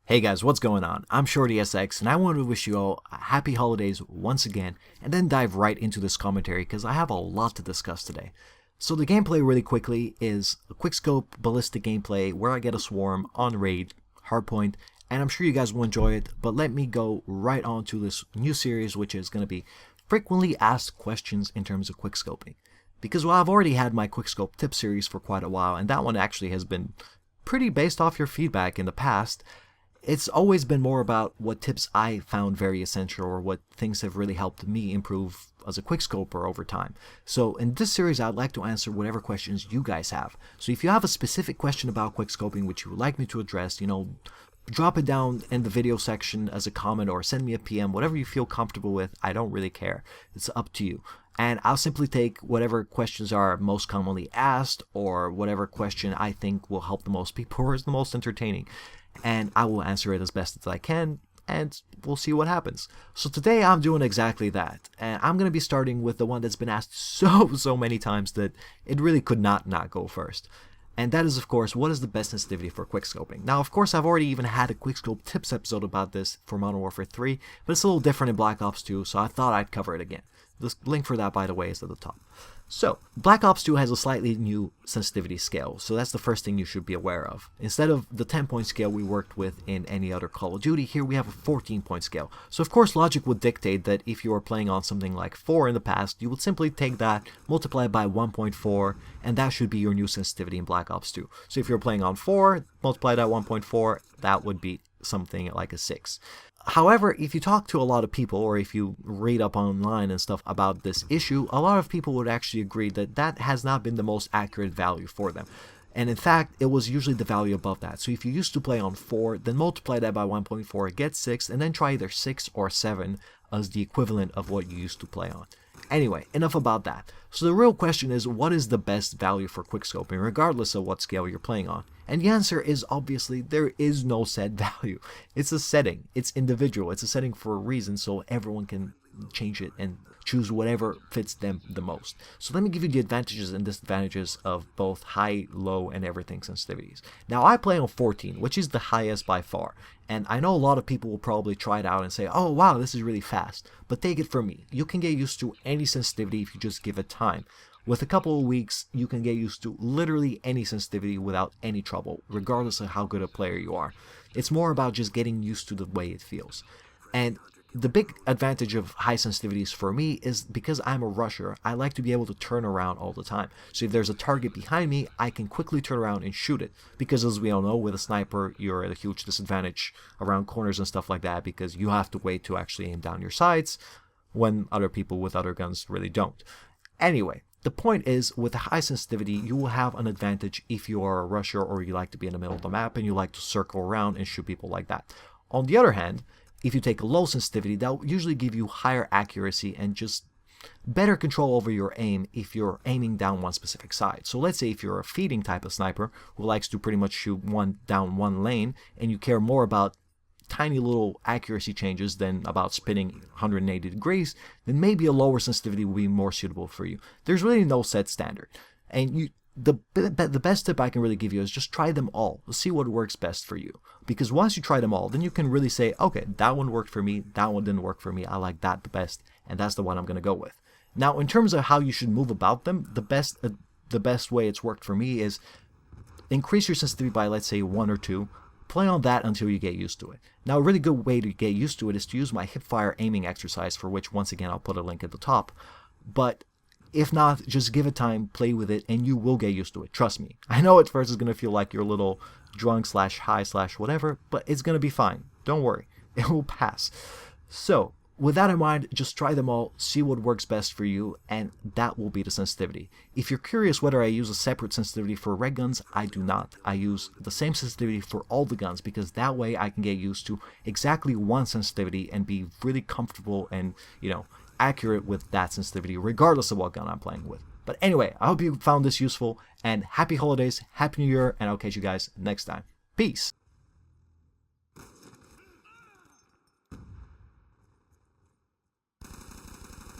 Hey guys, what's going on? I'm ShortySX and I want to wish you all happy holidays once again and then dive right into this commentary because I have a lot to discuss today. So the gameplay really quickly is a quickscope ballistic gameplay where I get a swarm on raid, hardpoint, and I'm sure you guys will enjoy it, but let me go right on to this new series which is going to be frequently asked questions in terms of quickscoping. Because while I've already had my quickscope tip series for quite a while and that one actually has been pretty based off your feedback in the past, it's always been more about what tips I found very essential or what things have really helped me improve as a quickscoper over time. So in this series I'd like to answer whatever questions you guys have. So if you have a specific question about quickscoping which you would like me to address, drop it down in the video section as a comment or send me a PM, whatever you feel comfortable with. I don't really care. It's up to you. And I'll simply take whatever questions are most commonly asked or whatever question I think will help the most people or is the most entertaining. And I will answer it as best as I can, and we'll see what happens. So today I'm doing exactly that, and I'm going to be starting with the one that's been asked so many times that it really could not go first. And that is, of course, what is the best sensitivity for quickscoping? Now, of course, I've already even had a quickscope tips episode about this for Modern Warfare 3, but it's a little different in Black Ops 2, so I thought I'd cover it again. The link for that, by the way, is at the top. So, Black Ops 2 has a slightly new sensitivity scale, so that's the first thing you should be aware of. Instead of the 10-point scale we worked with in any other Call of Duty, here we have a 14-point scale. So of course logic would dictate that if you were playing on something like 4 in the past, you would simply take that, multiply it by 1.4, and that should be your new sensitivity in Black Ops 2. So if you're playing on 4, multiply that 1.4, that would be something like a 6. However, if you talk to a lot of people or if you read up online and stuff about this issue, a lot of people would actually agree that that has not been the most accurate value for them. And in fact, it was usually the value above that. So if you used to play on 4, then multiply that by 1.4, get 6, and then try either 6 or 7 as the equivalent of what you used to play on. Anyway, enough about that. So the real question is, what is the best value for quickscoping, regardless of what scale you're playing on? And the answer is obviously there is no set value. It's a setting. It's individual. It's a setting for a reason, so everyone can change it and choose whatever fits them the most. So let me give you the advantages and disadvantages of both high, low, and everything sensitivities. Now I play on 14, which is the highest by far. And I know a lot of people will probably try it out and say, oh wow, this is really fast. But take it from me, you can get used to any sensitivity if you just give it time. With a couple of weeks, you can get used to literally any sensitivity without any trouble, regardless of how good a player you are. It's more about just getting used to the way it feels. And the big advantage of high sensitivities for me is because I'm a rusher, I like to be able to turn around all the time. So if there's a target behind me, I can quickly turn around and shoot it. Because as we all know, with a sniper, you're at a huge disadvantage around corners and stuff like that because you have to wait to actually aim down your sights when other people with other guns really don't. Anyway, the point is, with a high sensitivity, you will have an advantage if you are a rusher or you like to be in the middle of the map and you like to circle around and shoot people like that. On the other hand, if you take a low sensitivity, that will usually give you higher accuracy and just better control over your aim if you're aiming down one specific side. So let's say if you're a feeding type of sniper who likes to pretty much shoot down one lane and you care more about tiny little accuracy changes than about spinning 180 degrees, then maybe a lower sensitivity will be more suitable for you. There's really no set standard. And the best tip I can really give you is just try them all. See what works best for you. Because once you try them all, then you can really say, okay, that one worked for me, that one didn't work for me, I like that the best, and that's the one I'm going to go with. Now, in terms of how you should move about them, the best way it's worked for me is increase your sensitivity by, let's say, 1 or 2. Play on that until you get used to it. Now, a really good way to get used to it is to use my hipfire aiming exercise, for which, once again, I'll put a link at the top. But if not, just give it time, play with it, and you will get used to it. Trust me. I know at first it's going to feel like you're a little drunk / high / whatever, but it's going to be fine. Don't worry. It will pass. So, with that in mind, just try them all, see what works best for you, and that will be the sensitivity. If you're curious whether I use a separate sensitivity for red guns, I do not. I use the same sensitivity for all the guns because that way I can get used to exactly one sensitivity and be really comfortable and, accurate with that sensitivity regardless of what gun I'm playing with. But anyway, I hope you found this useful, and happy holidays, happy new year, and I'll catch you guys next time. Peace!